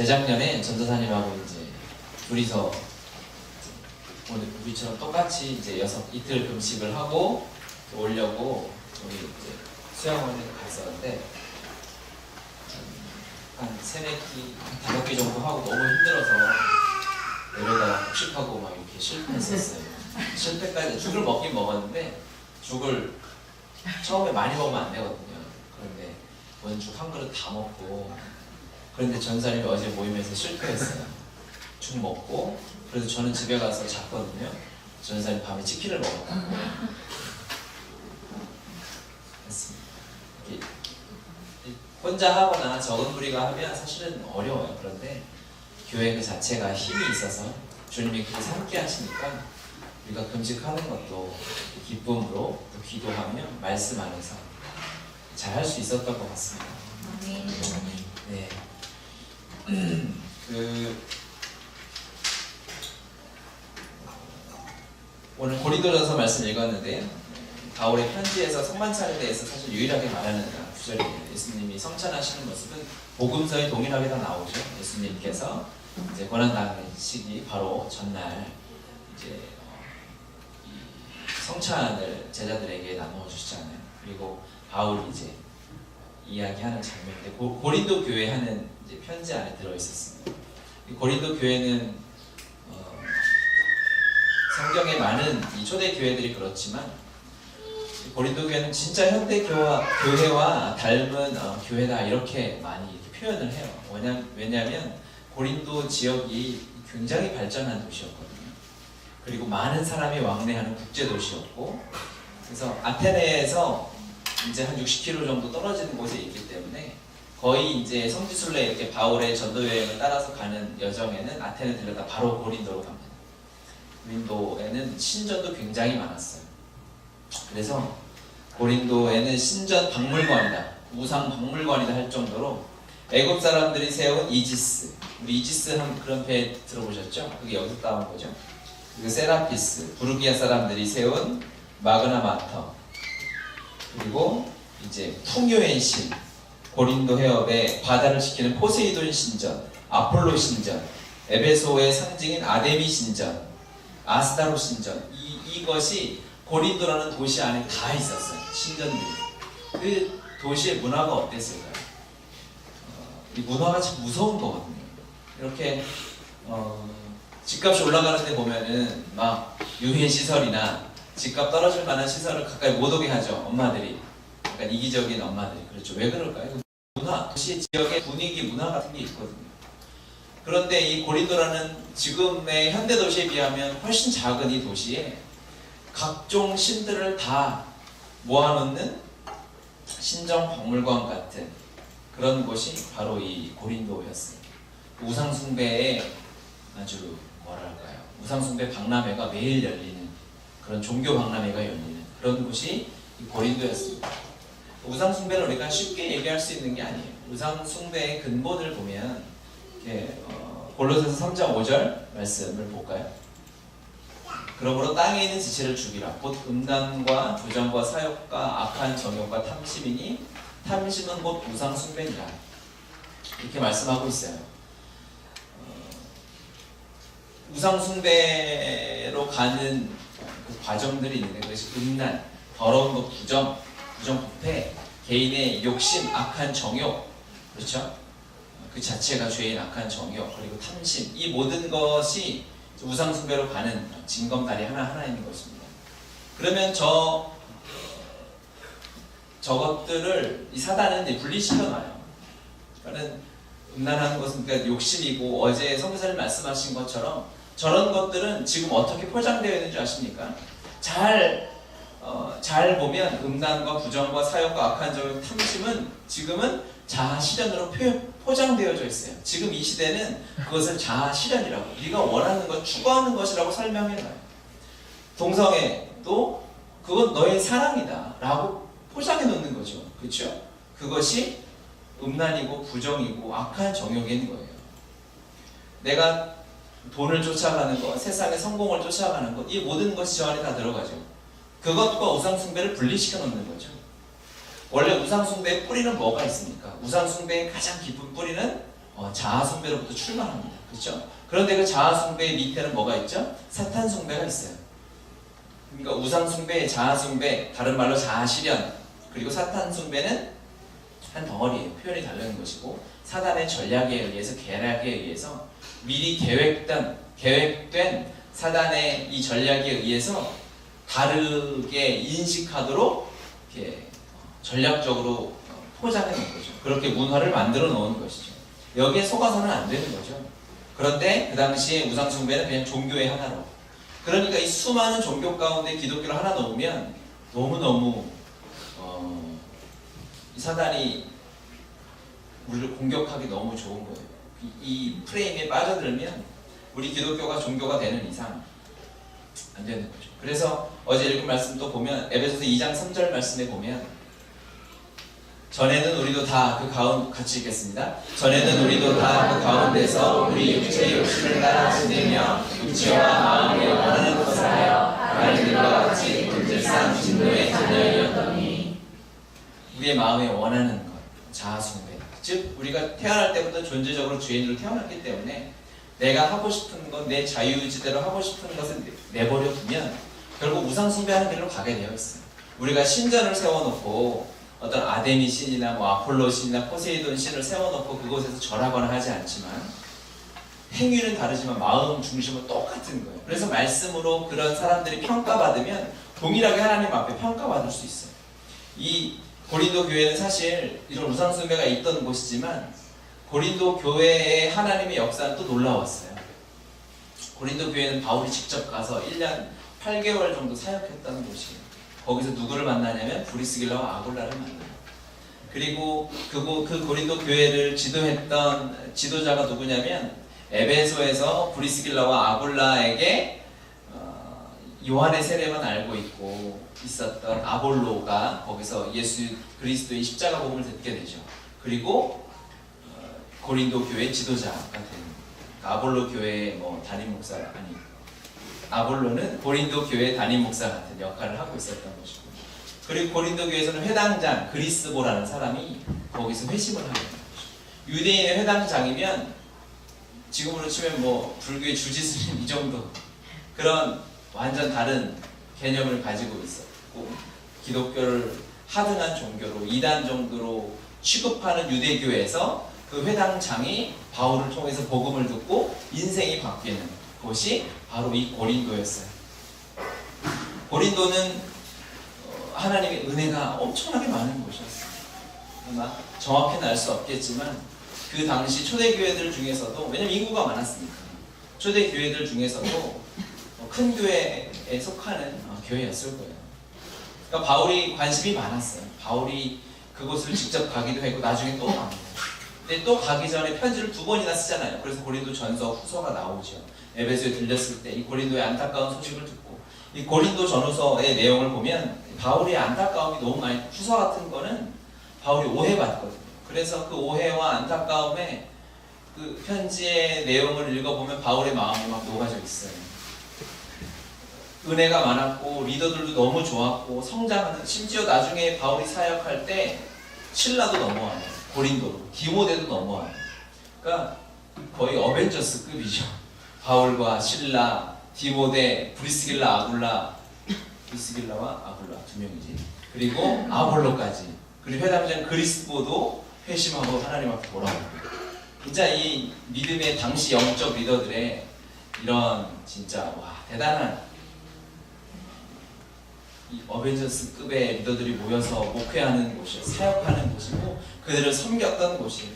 재작년에 전도사님하고 이제 둘이서 오늘 우리처럼 똑같이 이제 이틀 금식을 하고 오려고 우리 이제 수양원에 갔었는데 한 3-4끼, 5끼 정도 하고 너무 힘들어서 내려다가 폭식하고 막 이렇게 실패했었어요. 실패까지 죽을 먹긴 먹었는데 죽을 처음에 많이 먹으면 안 되거든요. 그런데 원죽 한 그릇 다 먹고, 그런데 전사님이 어제 모임에서 실패했어요. 죽 먹고, 그래서 저는 집에 가서 잤거든요. 전사님 밤에 치킨을 먹었다고 했습니다. 혼자 하거나 적은 무리가 하면 사실은 어려워요. 그런데 교회 그 자체가 힘이 있어서 주님이 그렇게 함께 하시니까 우리가 금식하는 것도 기쁨으로 또 기도하며 말씀 안에서 잘 할 수 있었던 것 같습니다. 네. 오늘 고린도전서 말씀 읽었는데요. 바울의 편지에서 성만찬에 대해서 사실 유일하게 말하는 구절이에요. 예수님이 성찬하시는 모습은 복음서에 동일하게 다 나오죠. 예수님께서 이제 고난당하시기 바로 전날 이제 성찬을 제자들에게 나누어 주시잖아요. 그리고 바울이 이제 이야기하는 장면인데 고린도 교회 하는 이제 편지 안에 들어 있었습니다. 고린도 교회는 성경에 많은 이 초대 교회들이 그렇지만 고린도 교회는 진짜 현대 교회와 닮은 교회다 이렇게 많이 이렇게 표현을 해요. 왜냐하면 고린도 지역이 굉장히 발전한 도시였거든요. 그리고 많은 사람이 왕래하는 국제 도시였고, 그래서 아테네에서 이제 한 60km 정도 떨어지는 곳에 있기 때문에 거의 이제 성지순례 이렇게 바울의 전도 여행을 따라서 가는 여정에는 아테네 들렸다 바로 고린도로 갑니다. 고린도에는 신전도 굉장히 많았어요. 그래서 고린도에는 신전 박물관이다, 우상 박물관이다 할 정도로 애굽 사람들이 세운 이지스, 우리 이지스 한 그런 배 들어보셨죠? 그게 여기서 따온 거죠. 그리고 세라피스, 부르기아 사람들이 세운 마그나 마터, 그리고 이제 풍요의 신, 고린도 해협에 바다를 지키는 포세이돈 신전, 아폴로 신전, 에베소의 상징인 아데미 신전, 아스타로 신전, 이것이 고린도라는 도시 안에 다 있었어요. 신전들이. 그 도시의 문화가 어땠을까요? 이 문화가 참 무서운 거거든요. 이렇게 집값이 올라가는 데 보면은 막 유해 시설이나 집값 떨어질 만한 시설을 가까이 못 오게 하죠. 엄마들이. 약간 이기적인 엄마들이. 그렇죠. 왜 그럴까요? 문화, 도시 지역의 분위기, 문화 같은 게 있거든요. 그런데 이 고린도라는 지금의 현대 도시에 비하면 훨씬 작은 이 도시에 각종 신들을 다 모아놓는 신정 박물관 같은 그런 곳이 바로 이 고린도였습니다. 우상숭배에 아주 뭐랄까요, 우상숭배 박람회가 매일 열리는 그런 종교 박람회가 열리는 그런 곳이 이 고린도였습니다. 우상숭배를 우리가 쉽게 얘기할 수 있는 게 아니에요. 우상숭배의 근본을 보면 골로새서 3장 5절 말씀을 볼까요? 그러므로 땅에 있는 지체를 죽이라. 곧 음란과 부정과 사욕과 악한 정욕과 탐심이니 탐심은 곧 우상 숭배니라. 이렇게 말씀하고 있어요. 우상 숭배로 가는 그 과정들이 있는데 그것이 음란, 더러운 것, 부정 부패, 개인의 욕심, 악한 정욕, 그렇죠? 그 자체가 죄인 악한 정욕, 그리고 탐심, 이 모든 것이 우상숭배로 가는 징검다리 하나 있는 것입니다. 그러면 저것들을 이 사단은 분리시켜놔요. 그러니까 음란한 것은 그러니까 욕심이고, 어제 성교사님 말씀하신 것처럼 저런 것들은 지금 어떻게 포장되어 있는지 아십니까? 잘 보면 음란과 부정과 사욕과 악한 정욕, 탐심은 지금은 자아실현으로 포장되어져 있어요. 지금 이 시대는 그것을 자아실현이라고, 네가 원하는 것, 추구하는 것이라고 설명해놔요. 동성애도 그건 너의 사랑이다 라고 포장해 놓는 거죠. 그렇죠? 그것이 음란이고 부정이고 악한 정욕인 거예요. 내가 돈을 쫓아가는 것, 세상의 성공을 쫓아가는 것, 이 모든 것이 저 안에 다 들어가죠. 그것과 우상숭배를 분리시켜 놓는 거죠. 원래 우상숭배의 뿌리는 뭐가 있습니까? 우상숭배의 가장 깊은 뿌리는 자아 숭배로부터 출발합니다. 그렇죠? 그런데 그 자아 숭배 밑에는 뭐가 있죠? 사탄 숭배가 있어요. 그러니까 우상 숭배, 자아 숭배, 다른 말로 자아 실현, 그리고 사탄 숭배는 한 덩어리예요. 표현이 다른 것이고, 사단의 전략에 의해서, 계략에 의해서 미리 계획된 사단의 이 전략에 의해서 다르게 인식하도록 이렇게 전략적으로 포장해 놓은 거죠. 그렇게 문화를 만들어 놓은 것이죠. 여기에 속아서는 안 되는 거죠. 그런데 그 당시에 우상 숭배는 그냥 종교의 하나로. 그러니까 이 수많은 종교 가운데 기독교를 하나 놓으면 너무너무 이 사단이 우리를 공격하기 너무 좋은 거예요. 이 프레임에 빠져들면 우리 기독교가 종교가 되는 이상 안 되는 거죠. 그래서 어제 읽은 말씀 또 보면 에베소서 2장 3절 말씀에 보면 전에는 우리도 다 그 가운데 같이 읽겠습니다. 전에는 우리도 다 그 가운데서 우리 육체의 욕심을 따라 지내며 육체와 마음에 원하는 것을 하여 가인들과 같이 본질상 진노의 자녀이었더니 우리의 마음에 원하는 것, 자아숭배. 즉 우리가 태어날 때부터 존재적으로 죄인으로 태어났기 때문에 내가 하고 싶은 것, 내 자유의지대로 하고 싶은 것을 내버려 두면 결국 우상숭배하는 길로 가게 되어 있어요. 우리가 신전을 세워놓고 어떤 아데미 신이나 아폴로 신이나 포세이돈 신을 세워놓고 그곳에서 절하거나 하지 않지만 행위는 다르지만 마음 중심은 똑같은 거예요. 그래서 말씀으로 그런 사람들이 평가받으면 동일하게 하나님 앞에 평가받을 수 있어요. 이 고린도 교회는 사실 이런 우상숭배가 있던 곳이지만 고린도 교회의 하나님의 역사는 또 놀라웠어요. 고린도 교회는 바울이 직접 가서 1년 8개월 정도 사역했던 곳이에요. 거기서 누구를 만나냐면 브리스길라와 아굴라를 만나요. 그리고 그 고린도 교회를 지도했던 지도자가 누구냐면 에베소에서 브리스길라와 아굴라에게 요한의 세례만 알고 있었던 아볼로가 거기서 예수 그리스도의 십자가 복음을 듣게 되죠. 그리고 고린도 교회 지도자가 된 아볼로 교회 담임 목사 아볼로는 고린도 교회 담임 목사 같은 역할을 하고 있었던 것이고, 그리고 고린도 교회에서는 회당장 그리스보라는 사람이 거기서 회심을 하게 됩니다. 유대인의 회당장이면 지금으로 치면 불교의 주지스님 이 정도 그런 완전 다른 개념을 가지고 있었고, 기독교를 하등한 종교로 이단 정도로 취급하는 유대교에서 그 회당장이 바울을 통해서 복음을 듣고 인생이 바뀌는 곳이 바로 이 고린도였어요. 고린도는 하나님의 은혜가 엄청나게 많은 곳이었어요. 아마 정확히는 알 수 없겠지만 그 당시 초대교회들 중에서도, 왜냐면 인구가 많았으니까, 초대교회들 중에서도 큰 교회에 속하는 교회였을 거예요. 그러니까 바울이 관심이 많았어요. 바울이 그곳을 직접 가기도 했고 나중에 또 갑니다. 근데 또 가기 전에 편지를 2번이나 쓰잖아요. 그래서 고린도 전서 후서가 나오죠. 에베소에 들렸을 때 이 고린도의 안타까운 소식을 듣고, 이 고린도 전후서의 내용을 보면 바울의 안타까움이 너무 많이, 후서 같은 거는 바울이 오해받거든요. 그래서 그 오해와 안타까움에 그 편지의 내용을 읽어보면 바울의 마음이 막 녹아져 있어요. 은혜가 많았고 리더들도 너무 좋았고 성장하는, 심지어 나중에 바울이 사역할 때 신라도 넘어와요. 고린도로. 디모데도 넘어와요. 그러니까 거의 어벤져스급이죠. 바울과 신라, 디모데, 브리스길라와 아굴라 2명이지. 그리고 아볼로까지. 그리고 회당장 그리스보도 회심하고 하나님 앞에 돌아오고. 진짜 이 믿음의 당시 영적 리더들의 이런 진짜 대단한 이 어벤져스급의 리더들이 모여서 목회하는 곳이에요. 사역하는 곳이고 그들을 섬겼던 곳이에요.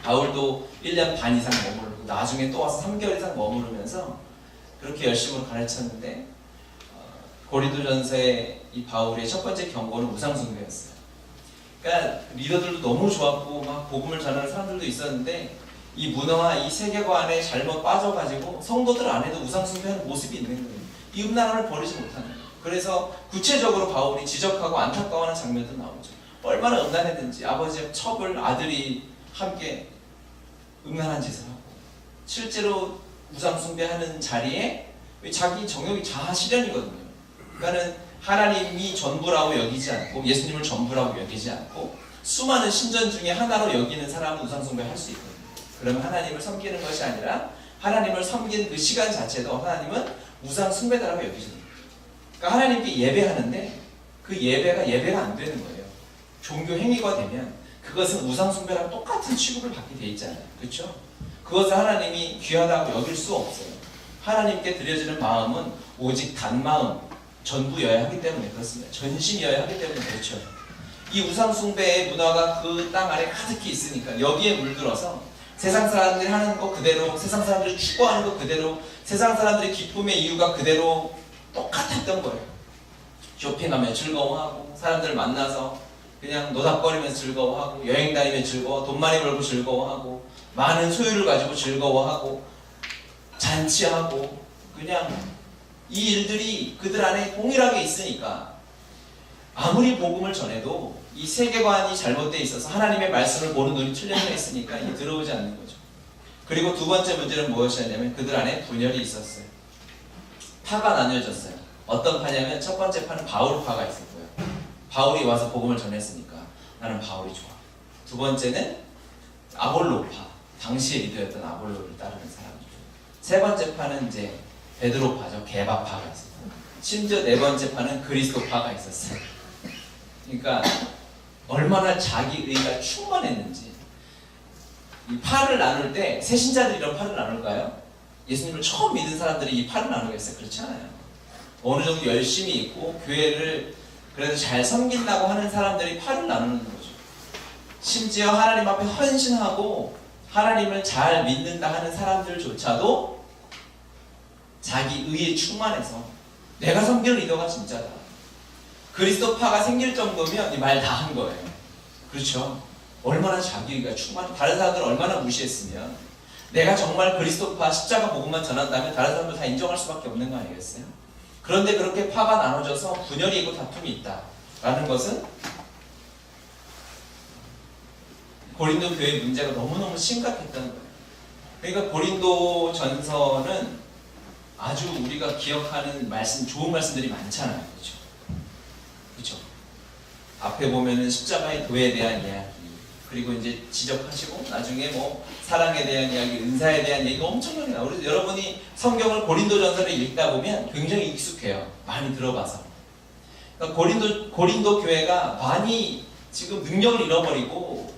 바울도 1년 반 이상 머무르고 나중에 또 와서 3개월 이상 머무르면서 그렇게 열심히 가르쳤는데, 고린도전서의 이 바울의 첫 번째 경고는 우상숭배였어요. 그러니까 리더들도 너무 좋았고 막 복음을 전하는 사람들도 있었는데 이 문화와 이 세계관에 잘못 빠져가지고 성도들 안에도 우상숭배하는 모습이 있는 거예요. 이 음란함을 버리지 못하는 거예요. 그래서 구체적으로 바울이 지적하고 안타까워하는 장면도 나오죠. 얼마나 음란했는지, 아버지의 첩을 아들이 함께 음란한 짓을 하고, 실제로 우상숭배하는 자리에 자기 정욕이 자아 실현이거든요. 그러니까는 하나님이 전부라고 여기지 않고, 예수님을 전부라고 여기지 않고 수많은 신전 중에 하나로 여기는 사람은 우상숭배 할 수 있거든요. 그러면 하나님을 섬기는 것이 아니라 하나님을 섬기는 그 시간 자체도 하나님은 우상 숭배다라고 여기십니다. 그러니까 하나님께 예배하는데 그 예배가 안 되는 거예요. 종교 행위가 되면 그것은 우상 숭배랑 똑같은 취급을 받게 돼 있잖아요. 그렇죠? 그것을 하나님이 귀하다고 여길 수 없어요. 하나님께 드려지는 마음은 오직 단마음, 전부여야 하기 때문에 그렇습니다. 전심이어야 하기 때문에 그렇죠. 이 우상 숭배의 문화가 그 땅 안에 가득히 있으니까 여기에 물들어서 세상 사람들이 하는 거 그대로, 세상 사람들이 추구하는 거 그대로, 세상 사람들의 기쁨의 이유가 그대로 똑같았던 거예요. 쇼핑하면 즐거워하고, 사람들 만나서 그냥 노닥거리면서 즐거워하고, 여행 다니면 즐거워, 돈 많이 벌고 즐거워하고, 많은 소유를 가지고 즐거워하고, 잔치하고, 그냥 이 일들이 그들 안에 동일하게 있으니까 아무리 복음을 전해도 이 세계관이 잘못되어 있어서 하나님의 말씀을 보는 눈이 틀려져 있으니까 이게 들어오지 않는 거죠. 그리고 두 번째 문제는 무엇이었냐면 그들 안에 분열이 있었어요. 파가 나뉘어졌어요. 어떤 파냐면 첫 번째 파는 바울파가 있었고요. 바울이 와서 복음을 전했으니까 나는 바울이 좋아. 두 번째는 아볼로파, 당시의 리더였던 아볼로를 따르는 사람들. 세 번째 파는 이제 베드로파죠. 게바파가 있었어요. 심지어 네 번째 파는 그리스도파가 있었어요. 그러니까 얼마나 자기의가 충만했는지. 이 파를 나눌 때 새신자들이 이런 파를 나눌까요? 예수님을 처음 믿은 사람들이 이 파를 나누겠어요? 그렇지 않아요. 어느 정도 열심히 있고 교회를 그래도 잘 섬긴다고 하는 사람들이 파를 나누는 거죠. 심지어 하나님 앞에 헌신하고 하나님을 잘 믿는다 하는 사람들조차도 자기 의에 충만해서 내가 섬기는 리더가 진짜다. 그리스도파가 생길 정도면 이 말 다 한 거예요. 그렇죠? 얼마나 자기가 충만, 다른 사람들 얼마나 무시했으면 내가 정말 그리스도파 십자가 복음만 전한다면 다른 사람들 다 인정할 수밖에 없는 거 아니겠어요? 그런데 그렇게 파가 나눠져서 분열이 있고 다툼이 있다라는 것은 고린도 교회의 문제가 너무너무 심각했다는 거예요. 그러니까 고린도 전서는 아주 우리가 기억하는 말씀, 좋은 말씀들이 많잖아요. 그렇죠? 그렇죠? 앞에 보면은 십자가의 도에 대한 이야기, 그리고 이제 지적하시고 나중에 뭐 사랑에 대한 이야기, 은사에 대한 얘기가 엄청나게 나와요. 그래서 여러분이 성경을 고린도전서를 읽다 보면 굉장히 익숙해요. 많이 들어봐서. 그러니까 고린도 교회가 많이 지금 능력을 잃어버리고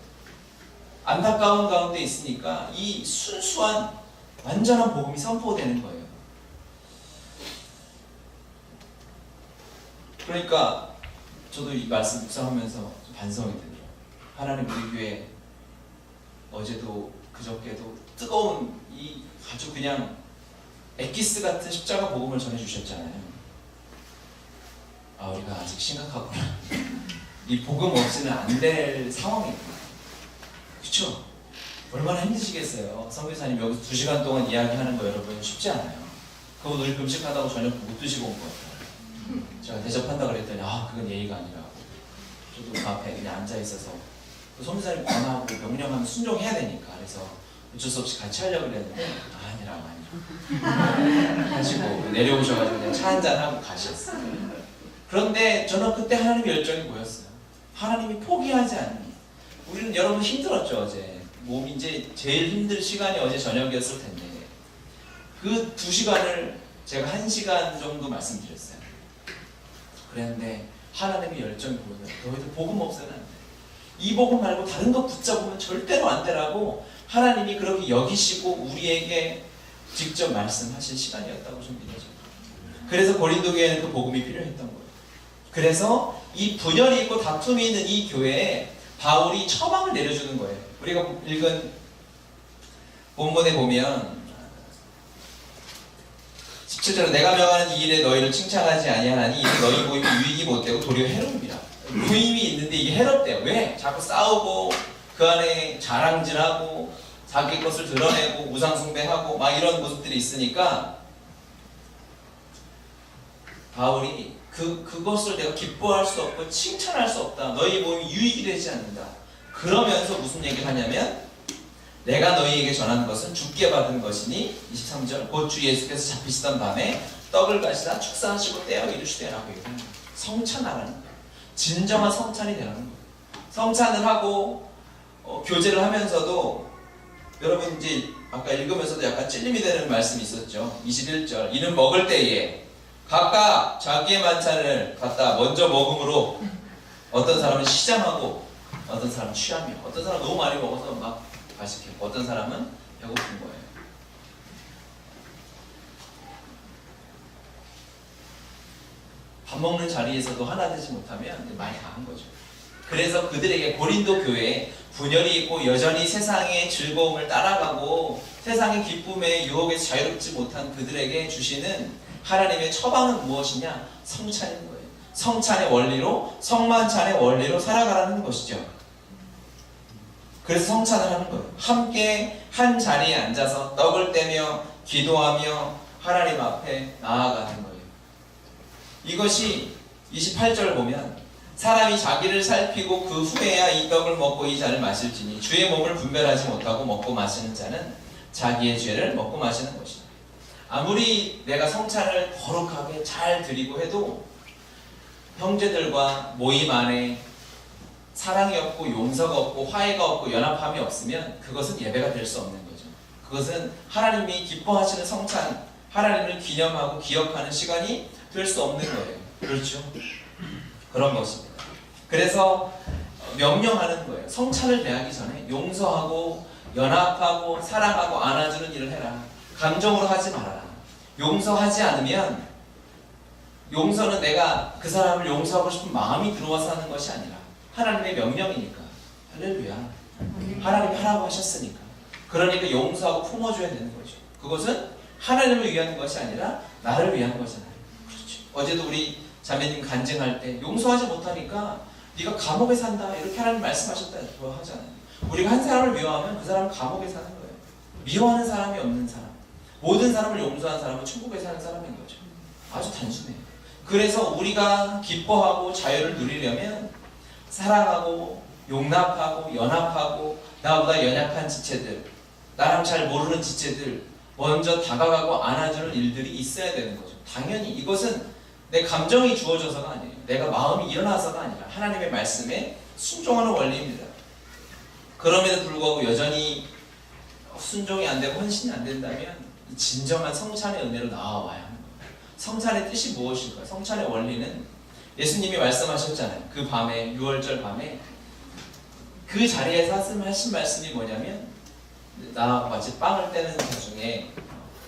안타까운 가운데 있으니까 이 순수한 완전한 복음이 선포되는 거예요. 그러니까 저도 이 말씀 묵상하면서 반성이 들어요. 하나님 우리 교회 어제도 그저께도 뜨거운 이 아주 그냥 엑기스 같은 십자가 복음을 전해주셨잖아요. 아, 우리가 아직 심각하구나. 이 복음 없이는 안 될 상황이구나. 그쵸? 얼마나 힘드시겠어요. 선교사님 여기서 2시간 동안 이야기하는 거 여러분 쉽지 않아요. 그거 늘 금식하다고 저녁 못 드시고 온 것 같아요. 제가 대접한다 그랬더니 그건 예의가 아니라고. 저도 그 앞에 그냥 앉아있어서 선교사님 권하고 명령하면 순종해야 되니까 그래서 어쩔 수 없이 같이 하려고 그랬는데 아니라고 하시고 내려오셔가지고 그냥 차 한잔하고 가셨어요. 그런데 저는 그때 하나님의 열정이 보였어요. 하나님이 포기하지 않는. 우리는 여러분 힘들었죠. 어제 몸이 이제 제일 힘든 시간이 어제 저녁이었을 텐데 그 2시간을 제가 1시간 정도 말씀드렸어요. 그랬는데 하나님의 열정이 보여요. 너희들 복음 없애는 안 돼. 이 복음 말고 다른 거 붙잡으면 절대로 안 되라고 하나님이 그렇게 여기시고 우리에게 직접 말씀하신 시간이었다고 좀 믿어져요. 그래서 고린도 교회는 그 복음이 필요했던 거예요. 그래서 이 분열이 있고 다툼이 있는 이 교회에 바울이 처방을 내려주는 거예요. 우리가 읽은 본문에 보면 17절에 내가 명하는 이 일에 너희를 칭찬하지 아니하나니 이는 너희 모임이 유익이 못되고 도리어 해롭니라. 모임이 있는데 이게 해롭대요. 왜? 자꾸 싸우고 그 안에 자랑질하고 자기 것을 드러내고 우상숭배하고 막 이런 모습들이 있으니까 바울이 그것을 내가 기뻐할 수 없고 칭찬할 수 없다. 너희 모임이 유익이 되지 않는다. 그러면서 무슨 얘기를 하냐면 내가 너희에게 전하는 것은 주께 받은 것이니 23절 곧 주 예수께서 잡히시던 밤에 떡을 가시다 축사하시고 떼어 이루시되라고 얘기하는 거예요. 성찬하라는 거예요. 진정한 성찬이 되라는 거예요. 성찬을 하고 교제를 하면서도 여러분 이제 아까 읽으면서도 약간 찔림이 되는 말씀이 있었죠. 21절 이는 먹을 때에 각각 자기의 만찬을 갖다 먼저 먹음으로 어떤 사람은 시장하고 어떤 사람은 취하며 어떤 사람은 너무 많이 먹어서 막 과식했고 어떤 사람은 배고픈 거예요. 밥 먹는 자리에서도 하나 되지 못하면 많이 강한 거죠. 그래서 그들에게 고린도 교회에 분열이 있고 여전히 세상의 즐거움을 따라가고 세상의 기쁨의 유혹에서 자유롭지 못한 그들에게 주시는 하나님의 처방은 무엇이냐? 성찬인 거예요. 성찬의 원리로, 성만찬의 원리로 살아가라는 것이죠. 그래서 성찬을 하는 거예요. 함께 한 자리에 앉아서 떡을 떼며 기도하며 하나님 앞에 나아가는 거예요. 이것이 28절 보면 사람이 자기를 살피고 그 후에야 이 떡을 먹고 이 잔을 마실지니 주의 몸을 분별하지 못하고 먹고 마시는 자는 자기의 죄를 먹고 마시는 것이다. 아무리 내가 성찬을 거룩하게 잘 드리고 해도 형제들과 모임 안에 사랑이 없고 용서가 없고 화해가 없고 연합함이 없으면 그것은 예배가 될 수 없는 거죠. 그것은 하나님이 기뻐하시는 성찬, 하나님을 기념하고 기억하는 시간이 될 수 없는 거예요. 그렇죠? 그런 것입니다. 그래서 명령하는 거예요. 성찬을 대하기 전에 용서하고 연합하고 사랑하고 안아주는 일을 해라. 감정으로 하지 말아라. 용서하지 않으면 용서는 내가 그 사람을 용서하고 싶은 마음이 들어와서 하는 것이 아니라 하나님의 명령이니까. 할렐루야. 하나님이 하라고 하셨으니까. 그러니까 용서하고 품어줘야 되는 거죠. 그것은 하나님을 위한 것이 아니라 나를 위한 거잖아요. 그렇죠. 어제도 우리 자매님 간증할 때 용서하지 못하니까 네가 감옥에 산다 이렇게 하나님 말씀하셨다고 하잖아요. 우리가 한 사람을 미워하면 그 사람은 감옥에 사는 거예요. 미워하는 사람이 없는 사람, 모든 사람을 용서하는 사람은 천국에 사는 사람인 거죠. 아주 단순해요. 그래서 우리가 기뻐하고 자유를 누리려면 사랑하고 용납하고 연합하고 나보다 연약한 지체들, 나랑 잘 모르는 지체들 먼저 다가가고 안아주는 일들이 있어야 되는 거죠. 당연히 이것은 내 감정이 주어져서가 아니에요. 내가 마음이 일어나서가 아니라 하나님의 말씀에 순종하는 원리입니다. 그럼에도 불구하고 여전히 순종이 안 되고 헌신이 안 된다면 진정한 성찬의 은혜로 나와야 하는 거예요. 성찬의 뜻이 무엇일까요? 성찬의 원리는 예수님이 말씀하셨잖아요. 그 밤에 6월절 밤에 그 자리에서 하신 말씀이 뭐냐면 나와 같이 빵을 떼는 자 중에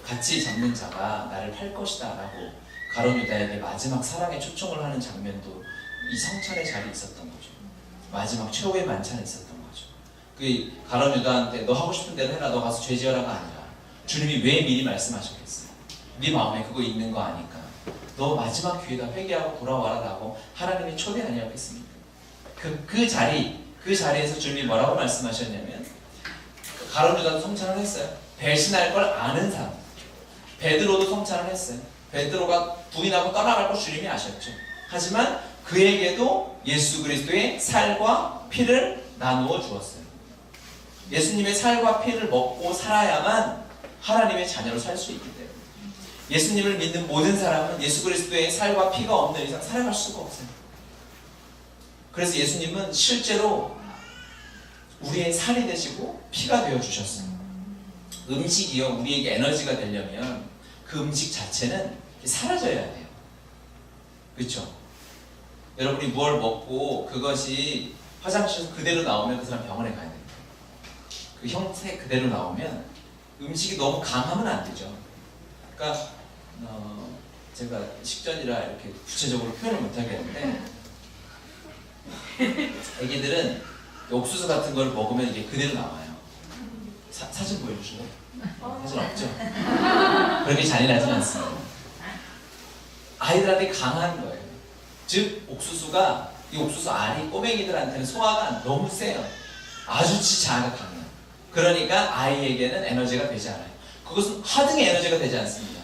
같이 잡는 자가 나를 팔 것이다 라고 가룟 유다에게 마지막 사랑의 초청을 하는 장면도 이 성찬의 자리에 있었던 거죠. 마지막 최후의 만찬에 있었던 거죠. 그 가룟 유다한테 너 하고 싶은 대로 해라, 너 가서 죄 지어라가 아니라 주님이 왜 미리 말씀하셨겠어요? 네 마음에 그거 있는 거 아니까 너 마지막 기회다 회개하고 돌아와라 라고 하나님의 초대 아니었겠습니까? 그 자리에서 주님이 뭐라고 말씀하셨냐면 가룟 유다도 성찬을 했어요. 배신할 걸 아는 사람. 베드로도 성찬을 했어요. 베드로가 부인하고 떠나갈 걸 주님이 아셨죠. 하지만 그에게도 예수 그리스도의 살과 피를 나누어 주었어요. 예수님의 살과 피를 먹고 살아야만 하나님의 자녀로 살 수 있기 때문에 예수님을 믿는 모든 사람은 예수 그리스도의 살과 피가 없는 이상 살아갈 수가 없어요. 그래서 예수님은 실제로 우리의 살이 되시고 피가 되어 주셨어요. 음식이요 우리에게 에너지가 되려면 그 음식 자체는 사라져야 돼요. 그렇죠? 여러분이 뭘 먹고 그것이 화장실에서 그대로 나오면 그 사람 병원에 가야 돼요. 그 형태 그대로 나오면 음식이 너무 강하면 안 되죠. 그러니까 제가 식전이라 이렇게 구체적으로 표현을 못 하겠는데 애기들은 옥수수 같은 걸 먹으면 이게 그대로 나와요. 사진 보여주실래요? 사진 없죠? 그렇게 잔인하진 않습니다. 아이들한테 강한 거예요. 즉 옥수수가 이 옥수수 알이 꼬맹이들한테는 소화가 너무 세요. 아주 자아가 강해요. 그러니까 아이에게는 에너지가 되지 않아요. 그것은 하등의 에너지가 되지 않습니다.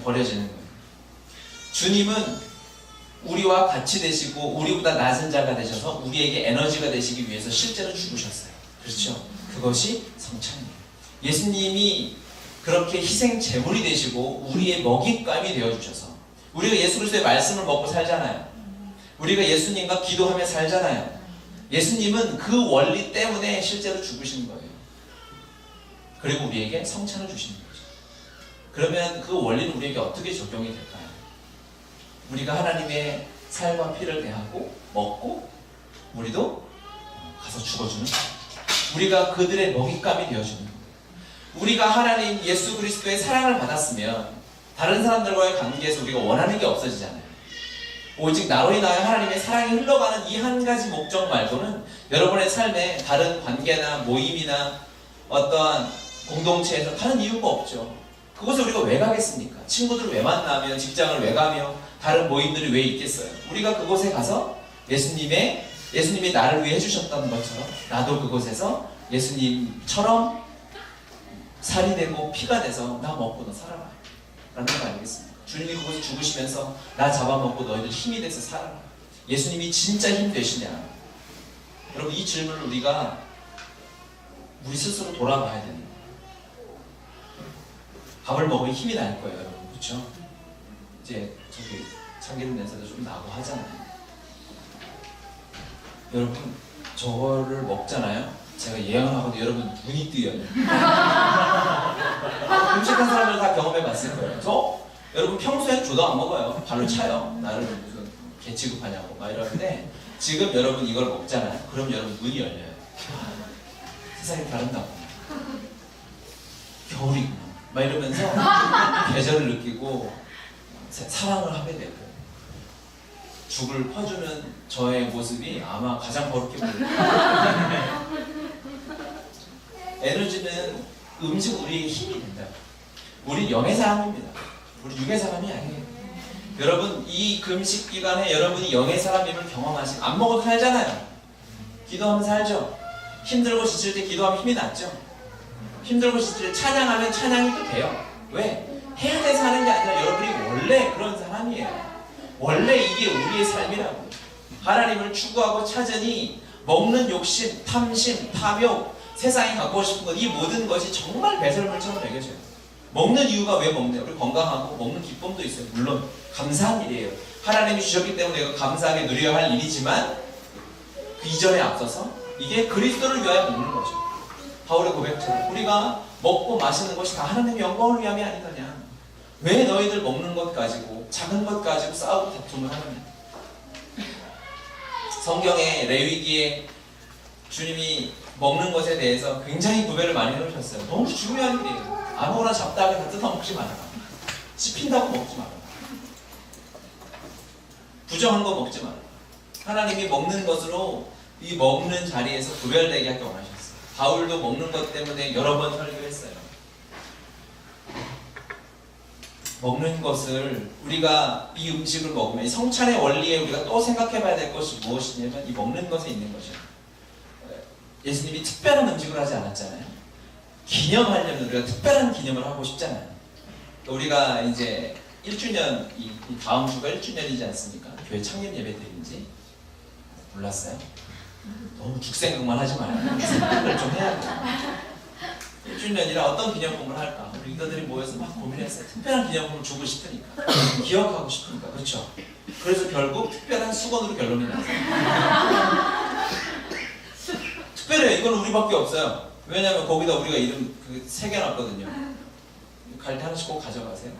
버려지는 거예요. 주님은 우리와 같이 되시고 우리보다 낮은 자가 되셔서 우리에게 에너지가 되시기 위해서 실제로 죽으셨어요. 그렇죠? 그것이 성찬이에요. 예수님이 그렇게 희생 제물이 되시고 우리의 먹잇감이 되어주셔서 우리가 예수 그리스도의 말씀을 먹고 살잖아요. 우리가 예수님과 기도하며 살잖아요. 예수님은 그 원리 때문에 실제로 죽으신 거예요. 그리고 우리에게 성찬을 주시는 거죠. 그러면 그 원리는 우리에게 어떻게 적용이 될까요? 우리가 하나님의 살과 피를 대하고 먹고 우리도 가서 죽어주는 거예요. 우리가 그들의 먹잇감이 되어주는 거예요. 우리가 하나님 예수 그리스도의 사랑을 받았으면 다른 사람들과의 관계에서 우리가 원하는 게 없어지잖아요. 오직 나로 인하여 하나님의 사랑이 흘러가는 이 한 가지 목적 말고는 여러분의 삶에 다른 관계나 모임이나 어떠한 공동체에서 다른 이유가 없죠. 그곳에 우리가 왜 가겠습니까? 친구들을 왜 만나며, 직장을 왜 가며, 다른 모임들이 왜 있겠어요? 우리가 그곳에 가서 예수님이 나를 위해 해주셨던 것처럼 나도 그곳에서 예수님처럼 살이 되고 피가 돼서 나 먹고 너 살아라 라는 거 아니겠습니까? 주님이 그곳에 죽으시면서 나 잡아먹고 너희들 힘이 돼서 살아라. 예수님이 진짜 힘 되시냐? 여러분, 이 질문을 우리가 우리 스스로 돌아봐야 되는 거예요. 밥을 먹으면 힘이 날 거예요, 여러분. 그렇죠? 이제 저기 참기름 냄새도 좀 나고 하잖아요. 여러분, 저거를 먹잖아요. 제가 예언을 하고도 여러분 눈이 뜨여요. 음식한 사람들 다 경험해 봤을 거예요. 여러분 평소엔 저도 안 먹어요. 발로 차요. 나를 무슨 개 취급하냐고 막 이러는데 지금 여러분 이걸 먹잖아요. 그럼 여러분 눈이 열려요. 세상이 다른다고. 겨울이구나 막 이러면서 계절을 느끼고 사랑을 하게 되고 죽을 퍼주는 저의 모습이 아마 가장 거룩해 보여요. 에너지는 음식 우리에게 힘이 된다. 우리 영의 사람입니다. 우리 육의 사람이 아니에요. 여러분 이 금식 기간에 여러분이 영의 사람임을 경험하시고 안 먹어도 살잖아요. 기도하면 살죠. 힘들고 지칠 때 기도하면 힘이 났죠. 힘들고 지칠 때 찬양하면 찬양이 또 돼요. 왜? 해야 돼서 하는 게 아니라 여러분이 원래 그런 사람이에요. 원래 이게 우리의 삶이라고. 하나님을 추구하고 찾으니 먹는 욕심, 탐심, 탐욕, 세상이 갖고 싶은 것, 이 모든 것이 정말 배설물처럼 먹여져요. 먹는 이유가 왜 먹나요? 우리 건강하고 먹는 기쁨도 있어요. 물론 감사한 일이에요. 하나님이 주셨기 때문에 이거 감사하게 누려야 할 일이지만 그 이전에 앞서서 이게 그리스도를 위하여 먹는 거죠. 바울의 고백처럼 우리가 먹고 마시는 것이 다 하나님의 영광을 위함이 아니더냐. 왜 너희들 먹는 것 가지고 작은 것 가지고 싸우고 다툼을 하느냐. 성경의 레위기에 주님이 먹는 것에 대해서 굉장히 구별을 많이 해놓으셨어요. 너무 중요한 일이에요. 아무거나 잡다하게 다 뜯어먹지 말아라. 씹힌다고 먹지 말아라. 부정한 거 먹지 말아라. 하나님이 먹는 것으로 이 먹는 자리에서 구별되게 하기 원하셨어요. 바울도 먹는 것 때문에 여러 번 설교했어요. 먹는 것을 우리가 이 음식을 먹으면 이 성찬의 원리에 우리가 또 생각해봐야 될 것이 무엇이냐면 이 먹는 것에 있는 것이에요. 예수님이 특별한 음식을 하지 않았잖아요. 기념하려면 우리가 특별한 기념을 하고 싶잖아요. 우리가 이제 1주년, 이 다음 주가 1주년이지 않습니까? 교회 창립 예배 드린지 몰랐어요? 너무 죽생각만 하지 마요. 생각을 좀 해야 돼요. 1주년이라 어떤 기념품을 할까? 우리 리더들이 모여서 막 고민했어요. 특별한 기념품을 주고 싶으니까. 기억하고 싶으니까. 그렇죠? 그래서 결국 특별한 수건으로 결론이 났어요. 특별해요. 이건 우리밖에 없어요. 왜냐하면 거기다 우리가 이름 새겨놨거든요. 갈 때 하나씩 꼭 가져가세요.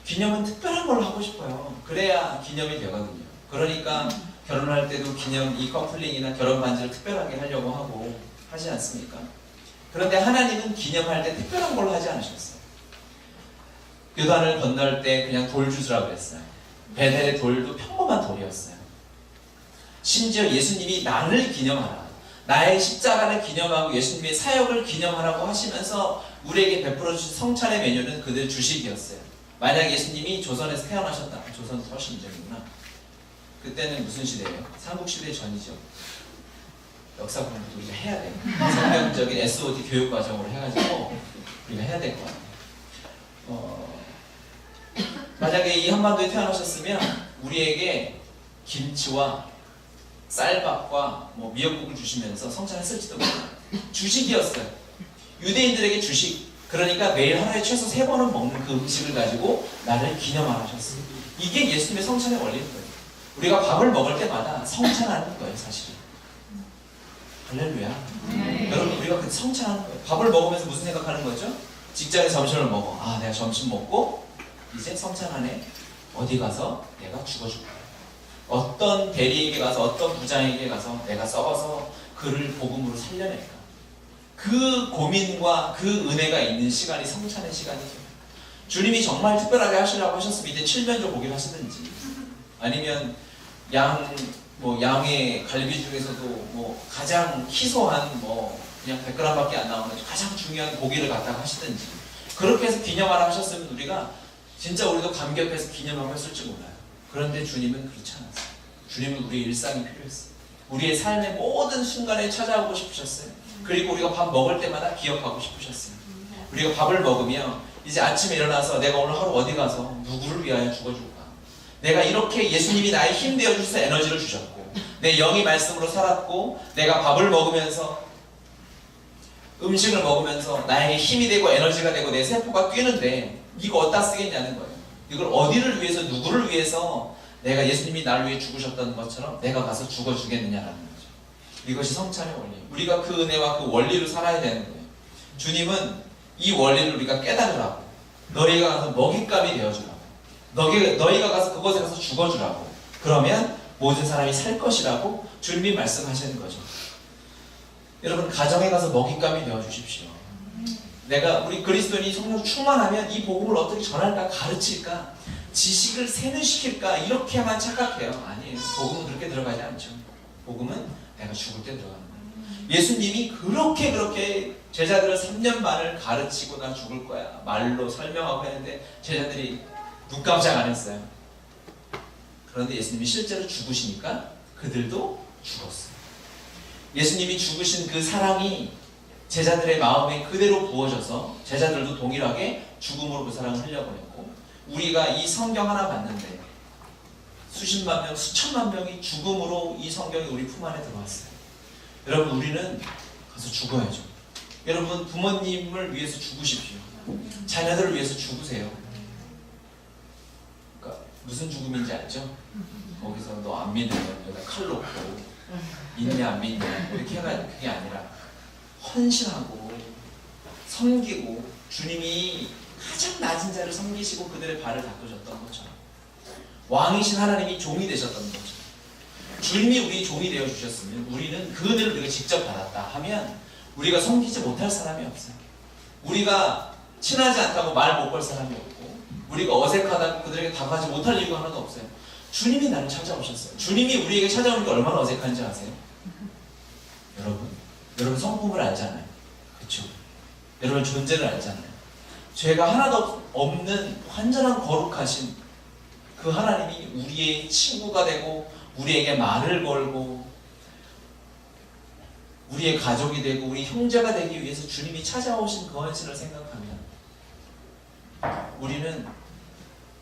기념은 특별한 걸로 하고 싶어요. 그래야 기념이 되거든요. 그러니까 결혼할 때도 기념 이 커플링이나 결혼 반지를 특별하게 하려고 하고 하지 않습니까? 그런데 하나님은 기념할 때 특별한 걸로 하지 않으셨어요. 요단을 건널 때 그냥 돌 주스라고 했어요. 베델의 돌도 평범한 돌이었어요. 심지어 예수님이 나를 기념하라, 나의 십자가를 기념하고 예수님의 사역을 기념하라고 하시면서 우리에게 베풀어 주신 성찬의 메뉴는 그들 주식이었어요. 만약 예수님이 조선에서 태어나셨다, 조선은 훨씬 전이구나. 그때는 무슨 시대예요? 삼국시대 전이죠. 역사 공부도 우리가 해야 돼요. 성경적인 SOT 교육 과정으로 해가지고 우리가 해야 될 것 같아요. 만약에 이 한반도에 태어나셨으면 우리에게 김치와 쌀밥과 미역국을 주시면서 성찬했을지도 몰라요. 주식이었어요. 유대인들에게 주식. 그러니까 매일 하루에 최소 3번은 먹는 그 음식을 가지고 나를 기념하셨어요. 이게 예수님의 성찬의 원리인 거예요. 우리가 밥을 먹을 때마다 성찬하는 거예요, 사실은. 할렐루야. 여러분 우리가 그 성찬하는 거예요. 밥을 먹으면서 무슨 생각하는 거죠? 직장에서 점심을 먹어. 아 내가 점심 먹고 이제 성찬하네. 어디 가서 내가 죽어줄 거야. 어떤 대리에게 가서 어떤 부장에게 가서 내가 썩어서 그를 복음으로 살려낼까. 그 고민과 그 은혜가 있는 시간이 성찬의 시간이죠. 주님이 정말 특별하게 하시려고 하셨으면 이제 칠면조 고기를 하시든지 아니면 양의 갈비 중에서도 뭐 가장 희소한 뭐 그냥 100g밖에 안 나오는 가장 중요한 고기를 갖다가 하시든지 그렇게 해서 기념하라 하셨으면 우리가 진짜 우리도 감격해서 기념하고 했을지 몰라요. 그런데 주님은 그렇지 않았어요. 주님은 우리의 일상이 필요했어요. 우리의 삶의 모든 순간에 찾아오고 싶으셨어요. 그리고 우리가 밥 먹을 때마다 기억하고 싶으셨어요. 우리가 밥을 먹으며 이제 아침에 일어나서 내가 오늘 하루 어디 가서 누구를 위하여 죽어줄까. 내가 이렇게 예수님이 나의 힘 되어주셔서 에너지를 주셨고 내 영이 말씀으로 살았고 내가 밥을 먹으면서 음식을 먹으면서 나에게 힘이 되고 에너지가 되고 내 세포가 뛰는데 이거 어디다 쓰겠냐는 거예요. 이걸 어디를 위해서 누구를 위해서 내가 예수님이 나를 위해 죽으셨던 것처럼 내가 가서 죽어주겠느냐라는 거죠. 이것이 성찬의 원리. 우리가 그 은혜와 그 원리를 살아야 되는 거예요. 주님은 이 원리를 우리가 깨달으라고 너희가 가서 먹잇감이 되어주라고 너희가 가서 그곳에 가서 죽어주라고 그러면 모든 사람이 살 것이라고 주님이 말씀하시는 거죠. 여러분 가정에 가서 먹잇감이 되어주십시오. 우리 그리스도인이 성령 충만하면 이 복음을 어떻게 전할까 가르칠까 지식을 세뇌시킬까 이렇게만 착각해요. 아니에요. 복음은 그렇게 들어가지 않죠. 복음은 내가 죽을 때 들어가는 거예요. 예수님이 그렇게 제자들을 3년 반을 가르치고 나 죽을 거야 말로 설명하고 했는데 제자들이 눈 깜짝 안 했어요. 그런데 예수님이 실제로 죽으시니까 그들도 죽었어요. 예수님이 죽으신 그 사랑이 제자들의 마음에 그대로 부어져서 제자들도 동일하게 죽음으로 그 사랑을 흘려보냈고 우리가 이 성경 하나 봤는데 수십만 명, 수천만 명이 죽음으로 이 성경이 우리 품 안에 들어왔어요. 여러분 우리는 가서 죽어야죠. 여러분 부모님을 위해서 죽으십시오. 자녀들을 위해서 죽으세요. 그러니까 무슨 죽음인지 알죠? 거기서 너 안 믿으면 내가 칼 놓고 믿냐 안 믿냐 이렇게 해가 그게 아니라 헌신하고 섬기고 주님이 가장 낮은 자를 섬기시고 그들의 발을 닦으셨던 것처럼 왕이신 하나님이 종이 되셨던 거죠. 주님이 우리 종이 되어 주셨으면 우리는 그 은혜를 우리가 직접 받았다 하면 우리가 섬기지 못할 사람이 없어요. 우리가 친하지 않다고 말 못 걸 사람이 없고 우리가 어색하다고 그들에게 다가가지 못할 이유가 하나도 없어요. 주님이 나를 찾아오셨어요. 주님이 우리에게 찾아오는 게 얼마나 어색한지 아세요? 여러분 성품을 알잖아요. 그렇죠? 여러분 존재를 알잖아요. 죄가 하나도 없는 완전한 거룩하신 그 하나님이 우리의 친구가 되고 우리에게 말을 걸고 우리의 가족이 되고 우리 형제가 되기 위해서 주님이 찾아오신 그 헌신을 생각하면 우리는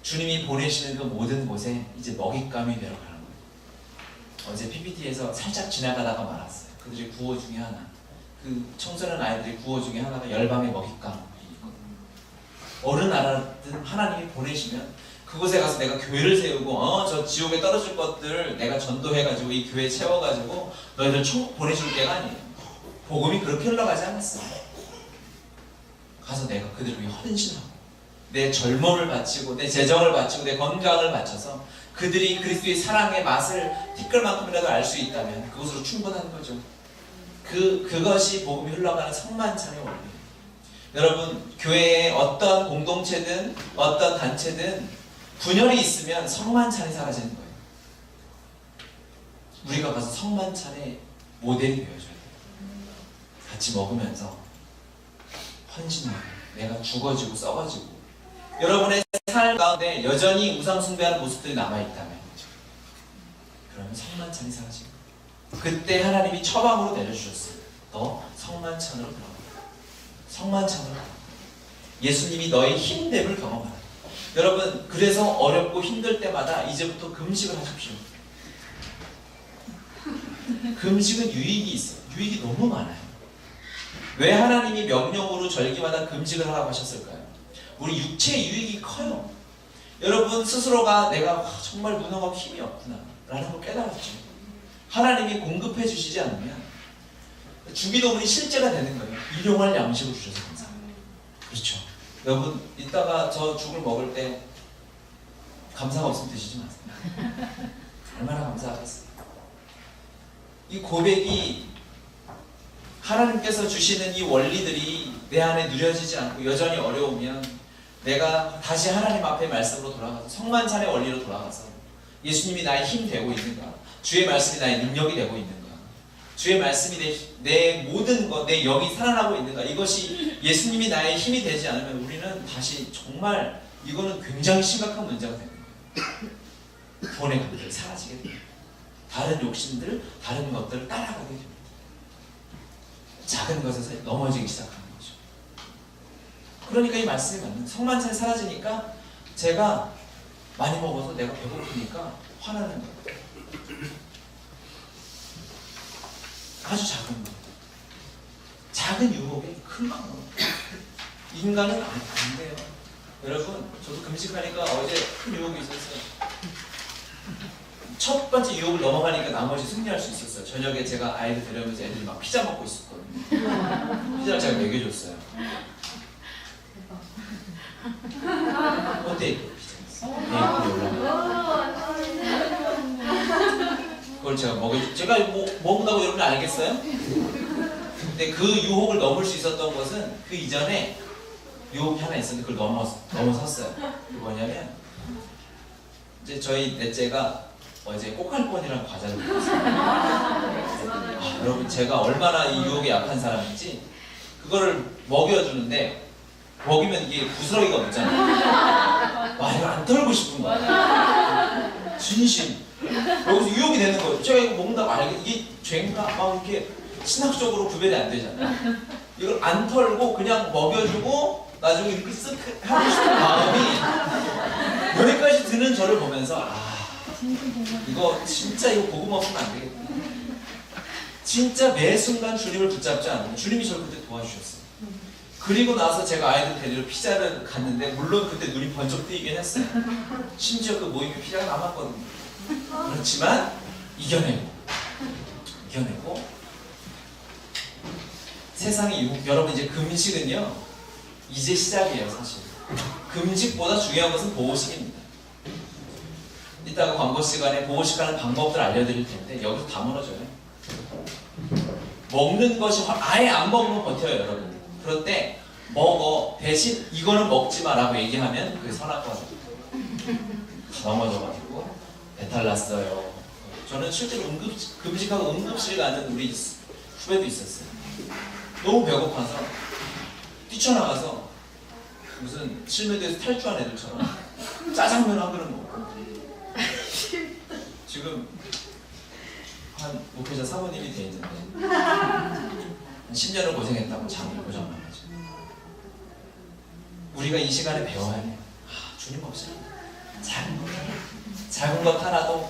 주님이 보내시는 그 모든 곳에 이제 먹잇감이 되어 가는 거예요. 어제 PPT에서 살짝 지나가다가 말았어요. 그들의 구호 중에 하나, 그 청소년 아이들의 구호 중에 하나가 열방의 먹잇감이 있거든요. 어느 나라든 하나님이 보내시면 그곳에 가서 내가 교회를 세우고 저 지옥에 떨어질 것들 내가 전도해가지고 이 교회에 채워가지고 너희들 천국 보내줄 때가 아니에요. 복음이 그렇게 흘러가지 않았어요. 가서 내가 그들을 위해 헌신하고 내 젊음을 바치고 내 재정을 바치고 내 건강을 바쳐서 그들이 그리스도의 사랑의 맛을 티끌만큼이라도 알 수 있다면 그것으로 충분한 거죠. 그것이 복음이 흘러가는 성만찬의 원리예요. 여러분 교회에 어떤 공동체든 어떤 단체든 분열이 있으면 성만찬이 사라지는 거예요. 우리가 가서 성만찬의 모델이 되어줘야 돼요. 같이 먹으면서 헌신하고 내가 죽어지고 썩어지고 여러분의 삶 가운데 여전히 우상 숭배하는 모습들이 남아있다면 그러면 성만찬이 사라진 거예요. 그때 하나님이 처방으로 내려주셨어요. 너 성만찬으로 들어가. 성만찬으로 들어가. 예수님이 너의 힘듦을 경험하라. 여러분 그래서 어렵고 힘들 때마다 이제부터 금식을 하십시오. 금식은 유익이 있어요. 유익이 너무 많아요. 왜 하나님이 명령으로 절기마다 금식을 하라고 하셨을까요? 우리 육체의 유익이 커요. 여러분 스스로가 내가 정말 무능하고 힘이 없구나 라는 걸 깨달았죠. 하나님이 공급해 주시지 않으면 주기도문이 실제가 되는 거예요. 일용할 양식을 주셔서 감사합니다. 그렇죠. 여러분 이따가 저 죽을 먹을 때 감사가 없으면 드시지 마세요. 얼마나 감사하겠어요. 이 고백이 하나님께서 주시는 이 원리들이 내 안에 누려지지 않고 여전히 어려우면 내가 다시 하나님 앞에 말씀으로 돌아가서 성만찬의 원리로 돌아가서 예수님이 나의 힘이 되고 있는가, 주의 말씀이 나의 능력이 되고 있는가, 주의 말씀이 내 모든 것, 내 영이 살아나고 있는가, 이것이 예수님이 나의 힘이 되지 않으면 우리는 다시 정말 이거는 굉장히 심각한 문제가 되는 거예요. 구원의 감격이 사라지게 돼요. 다른 욕심들, 다른 것들을 따라가게 됩니다. 작은 것에서 넘어지기 시작하는 거죠. 그러니까 이 말씀이 맞는, 성만찬이 사라지니까 제가 많이 먹어서 내가 배고프니까 화나는 거예요. 아주 작은 것, 작은 유혹에 금방 먹어요. 인간은 안 돼요. 여러분, 저도 금식하니까 어제 큰 유혹이 있었어요. 첫 번째 유혹을 넘어가니까 나머지 승리할 수 있었어요. 저녁에 제가 아이들 데려오면서 애들이 막 피자 먹고 있었거든요. 피자를 제가 먹여줬어요. 어때? 그걸 제가 제가 뭐 먹는다고 여러분이 알겠어요? 근데 그 유혹을 넘을 수 있었던 것은 그 이전에 유혹이 하나 있었는데 그걸 넘어섰어요. 그게 뭐냐면 이제 저희 넷째가 어제 꼬칼본이라는 과자를 먹었어요. 여러분 제가 얼마나 이 유혹에 약한 사람인지 그거를 먹여주는데 먹이면 이게 부스러기가 없잖아요. 와 이거 안 털고 싶은 거야. 진심. 여기서 유혹이 되는 거예요. 제가 이거 먹는다고 알게 이게 죄인가 막 이렇게 신학적으로 구별이 안 되잖아요. 이걸 안 털고 그냥 먹여주고 나중에 이렇게 쓱 하고 싶은 마음이 여기까지 드는 저를 보면서 이거 진짜 이거 복음 없으면 안 되겠다. 진짜 매 순간 주님을 붙잡지 않으면 주님이 저를 그때 도와주셨어요. 그리고 나서 제가 아이들 데리러 피자를 갔는데 물론 그때 눈이 번쩍 뜨이긴 했어요. 심지어 그 모임에 피자가 남았거든요. 그렇지만 이겨내고 세상의 유혹. 여러분 이제 금식은요 이제 시작이에요. 사실 금식보다 중요한 것은 보호식입니다. 이따가 광고 시간에 보호식 하는 방법들 알려드릴 텐데 여기서 다 무너져요. 먹는 것이 아예 안 먹으면 버텨요 여러분. 그럴 때 먹어 대신 이거는 먹지 마라고 얘기하면 그게 선악과죠. 넘어져가지고 배탈 났어요. 저는 실제로 금식하고 응급실 가는 우리 후배도 있었어요. 너무 배고파서 뛰쳐나가서 무슨 실내대에서 탈주한 애들처럼 짜장면 한 그릇 먹고 지금 한 목회자 사모님이 돼 있는데 한 10년을 고생했다고 장을 고장나가지고 우리가 이 시간에 배워야 해요. 주님 없어요. 작은 것 하나도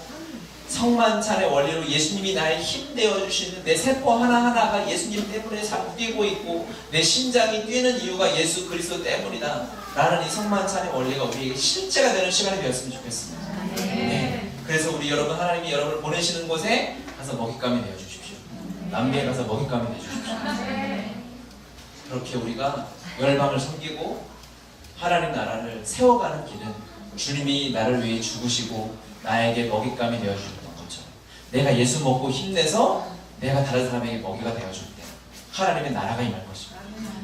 성만찬의 원리로 예수님이 나의 힘 되어주시는 내 세포 하나하나가 예수님 때문에 자꾸 뛰고 있고 내 심장이 뛰는 이유가 예수 그리스도 때문이다 라는 이 성만찬의 원리가 우리에게 실제가 되는 시간이 되었으면 좋겠습니다. 네. 그래서 우리 여러분 하나님이 여러분을 보내시는 곳에 가서 먹잇감이 되어주십시오. 남미에 가서 먹잇감이 되어주십시오. 그렇게 우리가 열방을 섬기고 하나님 나라를 세워가는 길은 주님이 나를 위해 죽으시고 나에게 먹잇감이 되어주셨던 것처럼 내가 예수 먹고 힘내서 내가 다른 사람에게 먹이가 되어줄 때 하나님의 나라가 임할 것입니다.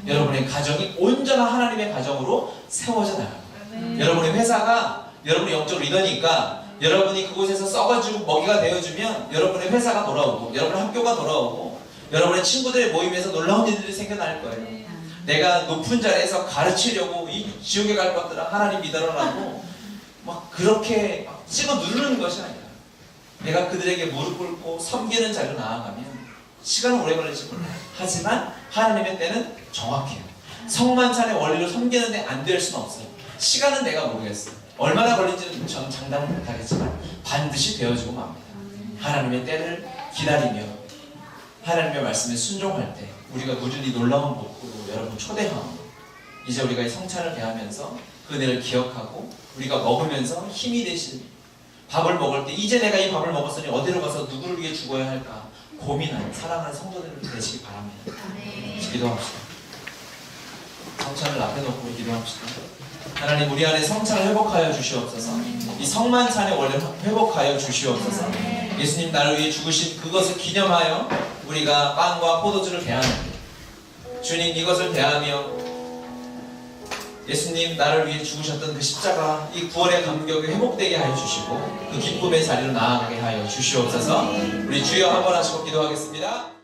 여러분의 가정이 온전한 하나님의 가정으로 세워져 나갈 거예요. 여러분의 회사가 여러분의 영적 리더니까 여러분이 그곳에서 썩어지고 먹이가 되어주면 여러분의 회사가 돌아오고 여러분의 학교가 돌아오고 여러분의 친구들의 모임에서 놀라운 일들이 생겨날 거예요. 내가 높은 자리에서 가르치려고 이 지옥에 갈 것들아 하나님 믿어라라고 막 그렇게 막 찍어 누르는 것이 아니라 내가 그들에게 무릎 꿇고 섬기는 자리로 나아가면 시간은 오래 걸릴지 몰라요. 하지만 하나님의 때는 정확해요. 성만찬의 원리로 섬기는데 안 될 수는 없어요. 시간은 내가 모르겠어요. 얼마나 걸린지는 저는 장담은 못하겠지만 반드시 되어지고 맙니다. 하나님의 때를 기다리며 하나님의 말씀에 순종할 때 우리가 누릴 이 놀라운 복으로 여러분 초대하고 이제 우리가 이 성찬을 대하면서 그 은혜를 기억하고 우리가 먹으면서 힘이 되신 밥을 먹을 때 이제 내가 이 밥을 먹었으니 어디로 가서 누구를 위해 죽어야 할까 고민하는 사랑하는 성도들 되시기 바랍니다. 기도합시다. 성찬을 앞에 놓고 기도합시다. 하나님, 우리 안에 성찬을 회복하여 주시옵소서. 이 성만찬의 원래 회복하여 주시옵소서. 예수님 나를 위해 죽으신 그것을 기념하여 우리가 빵과 포도주를 대하는 주님, 이것을 대하며 예수님 나를 위해 죽으셨던 그 십자가, 이 구원의 감격이 회복되게 하여 주시고 그 기쁨의 자리로 나아가게 하여 주시옵소서. 우리 주여 한번 하시고 기도하겠습니다.